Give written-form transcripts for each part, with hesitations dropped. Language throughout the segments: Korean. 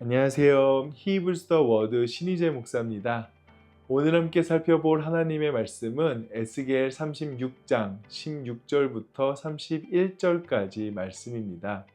안녕하세요. 히브리서 더 워드 신희재 목사입니다. 오늘 함께 살펴볼 하나님의 말씀은 에스겔 36장 16절부터 31절까지 말씀입니다.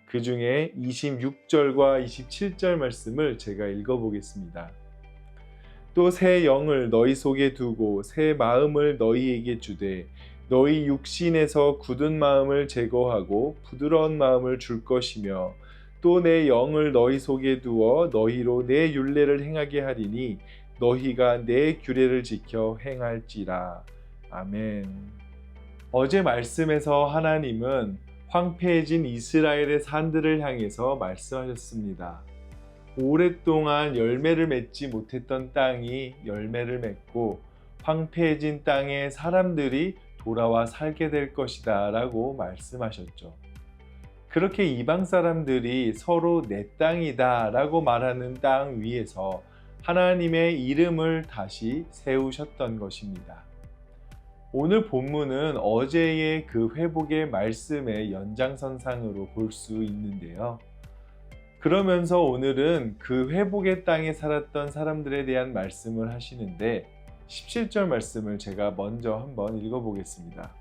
그 중에 26절과 27절 말씀을 제가 읽어보겠습니다. 또 새 영을 너희 속에 두고 새 마음을 너희에게 주되 너희 육신에서 굳은 마음을 제거하고 부드러운 마음을 줄 것이며 또 내 영을 너희 속에 두어 너희로 내 율례를 행하게 하리니 너희가 내 규례를 지켜 행할지라. 아멘. 어제 말씀에서 하나님은 황폐해진 이스라엘의 산들을 향해서 말씀하셨습니다. 오랫동안 열매를 맺지 못했던 땅이 열매를 맺고 황폐해진 땅에 사람들이 돌아와 살게 될 것이다 라고 말씀하셨죠. 그렇게 이방 사람들이 서로 내 땅이다 라고 말하는 땅 위에서 하나님의 이름을 다시 세우셨던 것입니다. 오늘 본문은 어제의 그 회복의 말씀의 연장선상으로 볼 수 있는데요. 그러면서 오늘은 그 회복의 땅에 살았던 사람들에 대한 말씀을 하시는데 17절 말씀을 제가 먼저 한번 읽어보겠습니다.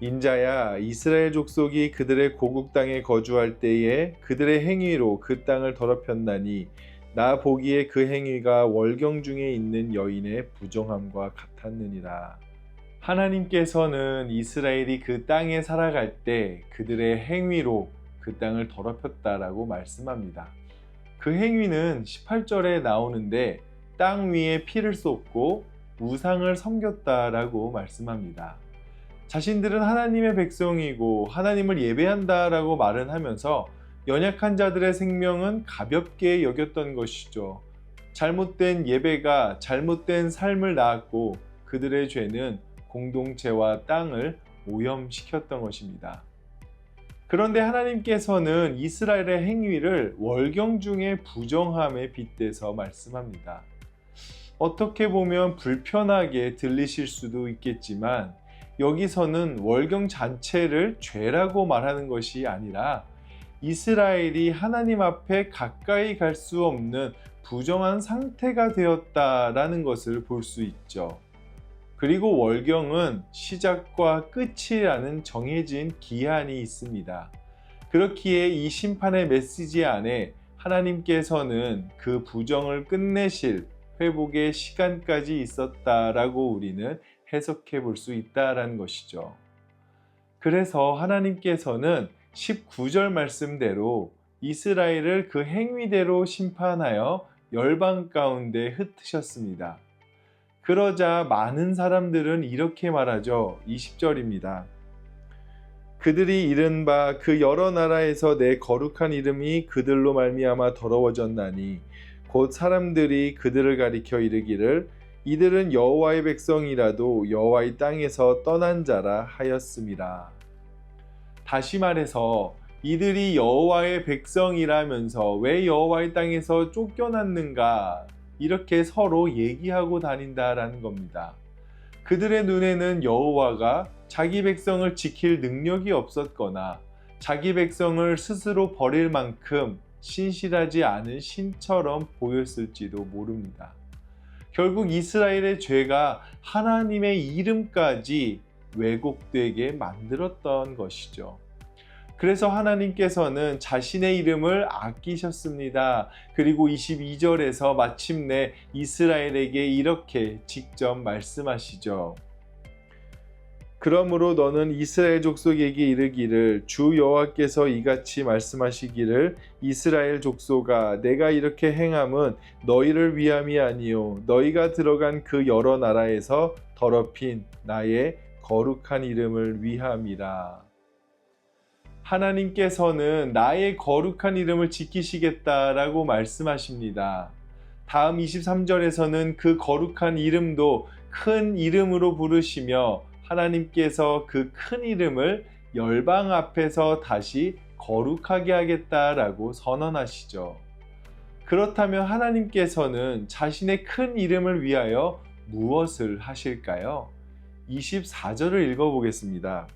인자야, 이스라엘 족속이 그들의 고국 땅에 거주할 때에 그들의 행위로 그 땅을 더럽혔나니 나 보기에 그 행위가 월경 중에 있는 여인의 부정함과 같았느니라. 하나님께서는 이스라엘이 그 땅에 살아갈 때 그들의 행위로 그 땅을 더럽혔다라고 말씀합니다. 그 행위는 18절에 나오는데 땅 위에 피를 쏟고 우상을 섬겼다라고 말씀합니다. 자신들은 하나님의 백성이고 하나님을 예배한다라고 말은 하면서 연약한 자들의 생명은 가볍게 여겼던 것이죠. 잘못된 예배가 잘못된 삶을 낳았고 그들의 죄는 공동체와 땅을 오염시켰던 것입니다. 그런데 하나님께서는 이스라엘의 행위를 월경 중의 부정함에 빗대서 말씀합니다. 어떻게 보면 불편하게 들리실 수도 있겠지만 여기서는 월경 자체를 죄라고 말하는 것이 아니라 이스라엘이 하나님 앞에 가까이 갈 수 없는 부정한 상태가 되었다라는 것을 볼 수 있죠. 그리고 월경은 시작과 끝이라는 정해진 기한이 있습니다. 그렇기에 이 심판의 메시지 안에 하나님께서는 그 부정을 끝내실 회복의 시간까지 있었다라고 우리는 해석해 볼 수 있다라는 것이죠. 그래서 하나님께서는 19절 말씀대로 이스라엘을 그 행위대로 심판하여 열방 가운데 흩으셨습니다. 그러자 많은 사람들은 이렇게 말하죠. 20절입니다. 그들이 이른 바 그 여러 나라에서 내 거룩한 이름이 그들로 말미암아 더러워졌나니 곧 사람들이 그들을 가리켜 이르기를 이들은 여호와의 백성이라도 여호와의 땅에서 떠난 자라 하였음이라. 다시 말해서 이들이 여호와의 백성이라면서 왜 여호와의 땅에서 쫓겨났는가 이렇게 서로 얘기하고 다닌다라는 겁니다. 그들의 눈에는 여호와가 자기 백성을 지킬 능력이 없었거나 자기 백성을 스스로 버릴 만큼 신실하지 않은 신처럼 보였을지도 모릅니다. 결국 이스라엘의 죄가 하나님의 이름까지 왜곡되게 만들었던 것이죠. 그래서 하나님께서는 자신의 이름을 아끼셨습니다. 그리고 22절에서 마침내 이스라엘에게 이렇게 직접 말씀하시죠. 그러므로 너는 이스라엘 족속에게 이르기를 주 여호와께서 이같이 말씀하시기를 이스라엘 족속아 내가 이렇게 행함은 너희를 위함이 아니요 너희가 들어간 그 여러 나라에서 더럽힌 나의 거룩한 이름을 위함이라. 하나님께서는 나의 거룩한 이름을 지키시겠다라고 말씀하십니다. 다음 23절에서는 그 거룩한 이름도 큰 이름으로 부르시며 하나님께서 그 큰 이름을 열방 앞에서 다시 거룩하게 하겠다라고 선언하시죠. 그렇다면 하나님께서는 자신의 큰 이름을 위하여 무엇을 하실까요? 24절을 읽어보겠습니다.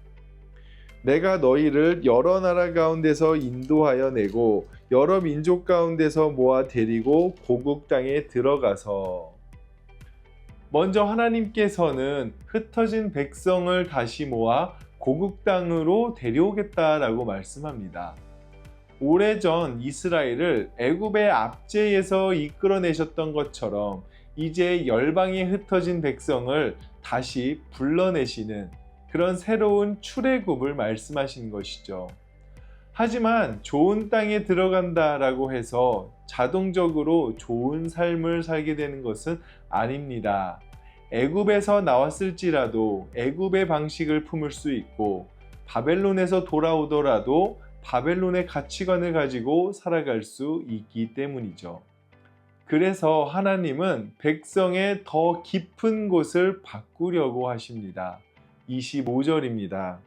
내가 너희를 여러 나라 가운데서 인도하여 내고 여러 민족 가운데서 모아 데리고 고국 땅에 들어가서. 먼저 하나님께서는 흩어진 백성을 다시 모아 고국 땅으로 데려오겠다라고 말씀합니다. 오래전 이스라엘을 애굽의 압제에서 이끌어내셨던 것처럼 이제 열방에 흩어진 백성을 다시 불러내시는 그런 새로운 출애굽을 말씀하신 것이죠. 하지만 좋은 땅에 들어간다라고 해서 자동적으로 좋은 삶을 살게 되는 것은 아닙니다. 애굽에서 나왔을지라도 애굽의 방식을 품을 수 있고 바벨론에서 돌아오더라도 바벨론의 가치관을 가지고 살아갈 수 있기 때문이죠. 그래서 하나님은 백성의 더 깊은 곳을 바꾸려고 하십니다. 25절입니다.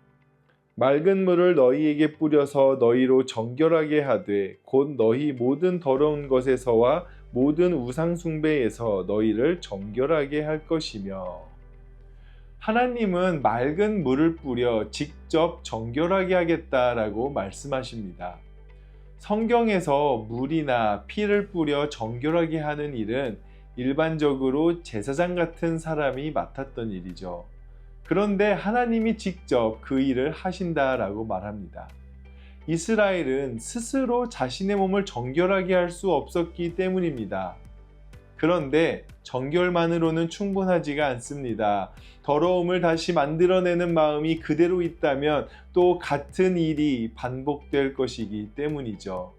맑은 물을 너희에게 뿌려서 너희로 정결하게 하되 곧 너희 모든 더러운 것에서와 모든 우상 숭배에서 너희를 정결하게 할 것이며. 하나님은 맑은 물을 뿌려 직접 정결하게 하겠다라고 말씀하십니다. 성경에서 물이나 피를 뿌려 정결하게 하는 일은 일반적으로 제사장 같은 사람이 맡았던 일이죠. 그런데 하나님이 직접 그 일을 하신다라고 말합니다. 이스라엘은 스스로 자신의 몸을 정결하게 할 수 없었기 때문입니다. 그런데 정결만으로는 충분하지가 않습니다. 더러움을 다시 만들어내는 마음이 그대로 있다면 또 같은 일이 반복될 것이기 때문이죠.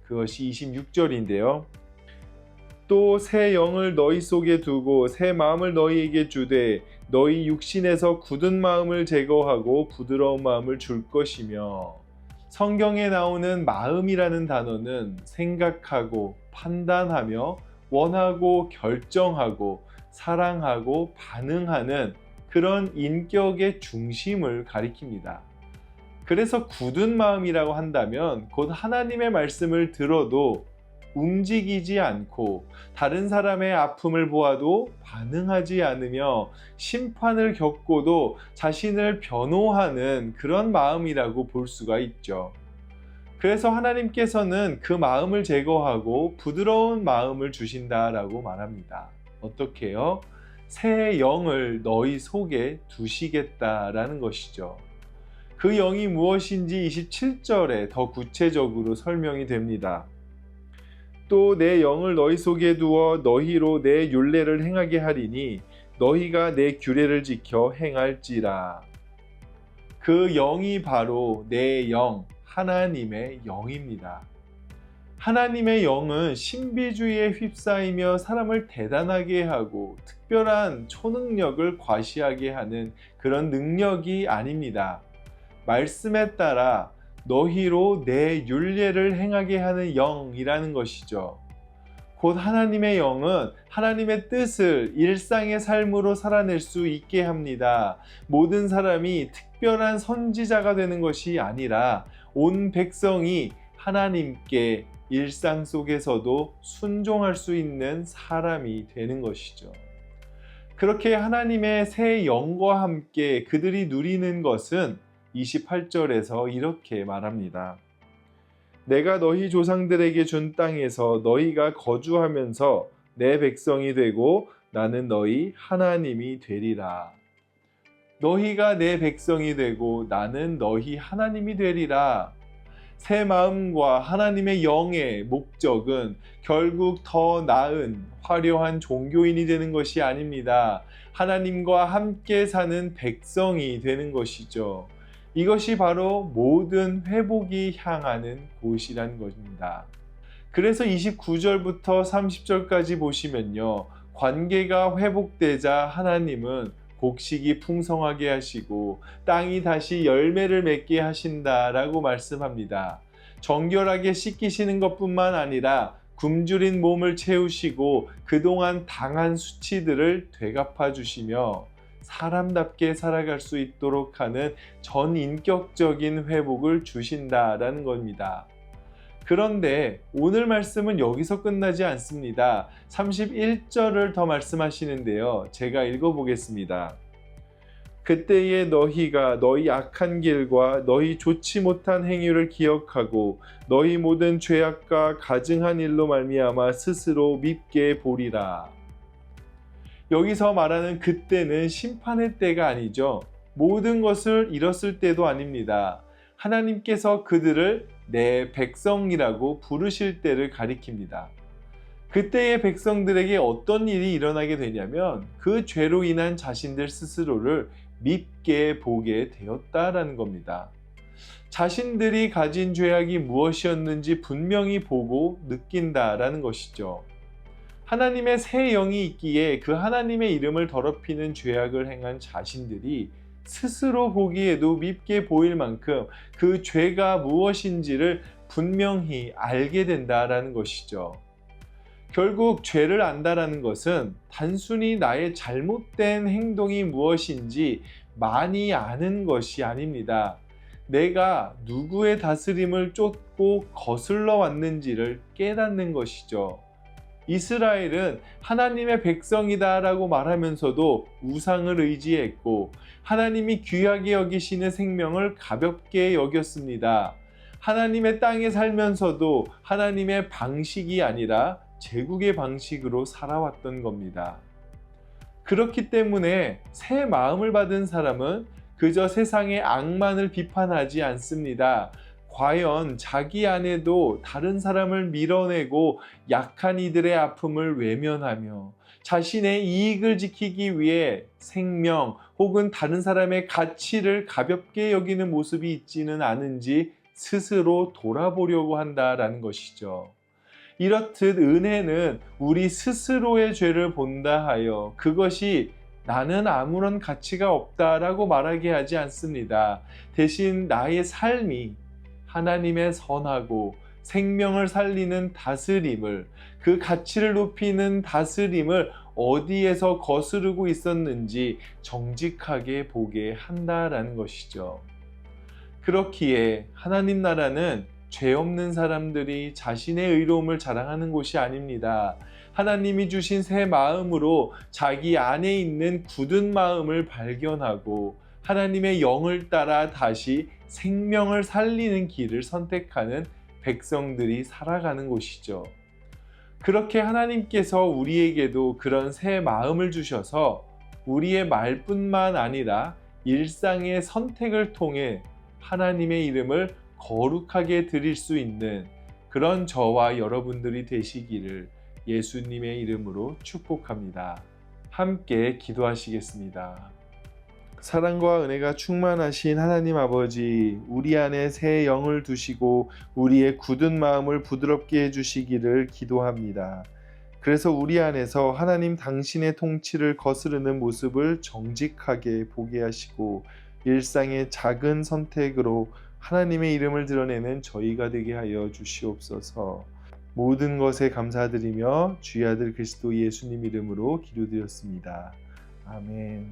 그것이 26절인데요. 또 새 영을 너희 속에 두고 새 마음을 너희에게 주되 너희 육신에서 굳은 마음을 제거하고 부드러운 마음을 줄 것이며. 성경에 나오는 마음이라는 단어는 생각하고 판단하며 원하고 결정하고 사랑하고 반응하는 그런 인격의 중심을 가리킵니다. 그래서 굳은 마음이라고 한다면 곧 하나님의 말씀을 들어도 움직이지 않고 다른 사람의 아픔을 보아도 반응하지 않으며 심판을 겪고도 자신을 변호하는 그런 마음이라고 볼 수가 있죠. 그래서 하나님께서는 그 마음을 제거하고 부드러운 마음을 주신다라고 말합니다. 어떻게요? 새 영을 너희 속에 두시겠다라는 것이죠. 그 영이 무엇인지 27절에 더 구체적으로 설명이 됩니다. 또 내 영을 너희 속에 두어 너희로 내 율례를 행하게 하리니 너희가 내 규례를 지켜 행할지라. 그 영이 바로 내 영, 하나님의 영입니다. 하나님의 영은 신비주의에 휩싸이며 사람을 대단하게 하고 특별한 초능력을 과시하게 하는 그런 능력이 아닙니다. 말씀에 따라 너희로 내 율례를 행하게 하는 영이라는 것이죠. 곧 하나님의 영은 하나님의 뜻을 일상의 삶으로 살아낼 수 있게 합니다. 모든 사람이 특별한 선지자가 되는 것이 아니라 온 백성이 하나님께 일상 속에서도 순종할 수 있는 사람이 되는 것이죠. 그렇게 하나님의 새 영과 함께 그들이 누리는 것은 28절에서 이렇게 말합니다. 내가 너희 조상들에게 준 땅에서 너희가 거주하면서 내 백성이 되고 나는 너희 하나님이 되리라. 너희가 내 백성이 되고 나는 너희 하나님이 되리라. 새 마음과 하나님의 영의 목적은 결국 더 나은 화려한 종교인이 되는 것이 아닙니다. 하나님과 함께 사는 백성이 되는 것이죠. 이것이 바로 모든 회복이 향하는 곳이란 것입니다. 그래서 29절부터 30절까지 보시면요. 관계가 회복되자 하나님은 곡식이 풍성하게 하시고 땅이 다시 열매를 맺게 하신다라고 말씀합니다. 정결하게 씻기시는 것뿐만 아니라 굶주린 몸을 채우시고 그동안 당한 수치들을 되갚아 주시며 사람답게 살아갈 수 있도록 하는 전인격적인 회복을 주신다라는 겁니다. 그런데 오늘 말씀은 여기서 끝나지 않습니다. 31절을 더 말씀하시는데요. 제가 읽어보겠습니다. 그때에 너희가 너희 악한 길과 너희 좋지 못한 행위를 기억하고 너희 모든 죄악과 가증한 일로 말미암아 스스로 밉게 보리라. 여기서 말하는 그때는 심판의 때가 아니죠. 모든 것을 잃었을 때도 아닙니다. 하나님께서 그들을 내 백성이라고 부르실 때를 가리킵니다. 그때의 백성들에게 어떤 일이 일어나게 되냐면 그 죄로 인한 자신들 스스로를 밉게 보게 되었다라는 겁니다. 자신들이 가진 죄악이 무엇이었는지 분명히 보고 느낀다라는 것이죠. 하나님의 새 영이 있기에 그 하나님의 이름을 더럽히는 죄악을 행한 자신들이 스스로 보기에도 밉게 보일 만큼 그 죄가 무엇인지를 분명히 알게 된다라는 것이죠. 결국 죄를 안다라는 것은 단순히 나의 잘못된 행동이 무엇인지 많이 아는 것이 아닙니다. 내가 누구의 다스림을 쫓고 거슬러 왔는지를 깨닫는 것이죠. 이스라엘은 하나님의 백성이다라고 말하면서도 우상을 의지했고 하나님이 귀하게 여기시는 생명을 가볍게 여겼습니다. 하나님의 땅에 살면서도 하나님의 방식이 아니라 제국의 방식으로 살아왔던 겁니다. 그렇기 때문에 새 마음을 받은 사람은 그저 세상의 악만을 비판하지 않습니다. 과연 자기 안에도 다른 사람을 밀어내고 약한 이들의 아픔을 외면하며 자신의 이익을 지키기 위해 생명 혹은 다른 사람의 가치를 가볍게 여기는 모습이 있지는 않은지 스스로 돌아보려고 한다라는 것이죠. 이렇듯 은혜는 우리 스스로의 죄를 본다 하여 그것이 나는 아무런 가치가 없다라고 말하게 하지 않습니다. 대신 나의 삶이 하나님의 선하고 생명을 살리는 다스림을, 그 가치를 높이는 다스림을 어디에서 거스르고 있었는지 정직하게 보게 한다라는 것이죠. 그렇기에 하나님 나라는 죄 없는 사람들이 자신의 의로움을 자랑하는 곳이 아닙니다. 하나님이 주신 새 마음으로 자기 안에 있는 굳은 마음을 발견하고 하나님의 영을 따라 다시 생명을 살리는 길을 선택하는 백성들이 살아가는 곳이죠. 그렇게 하나님께서 우리에게도 그런 새 마음을 주셔서 우리의 말뿐만 아니라 일상의 선택을 통해 하나님의 이름을 거룩하게 드릴 수 있는 그런 저와 여러분들이 되시기를 예수님의 이름으로 축복합니다. 함께 기도하시겠습니다. 사랑과 은혜가 충만하신 하나님 아버지, 우리 안에 새 영을 두시고 우리의 굳은 마음을 부드럽게 해주시기를 기도합니다. 그래서 우리 안에서 하나님 당신의 통치를 거스르는 모습을 정직하게 보게 하시고 일상의 작은 선택으로 하나님의 이름을 드러내는 저희가 되게 하여 주시옵소서. 모든 것에 감사드리며 주의 아들 그리스도 예수님 이름으로 기도드렸습니다. 아멘.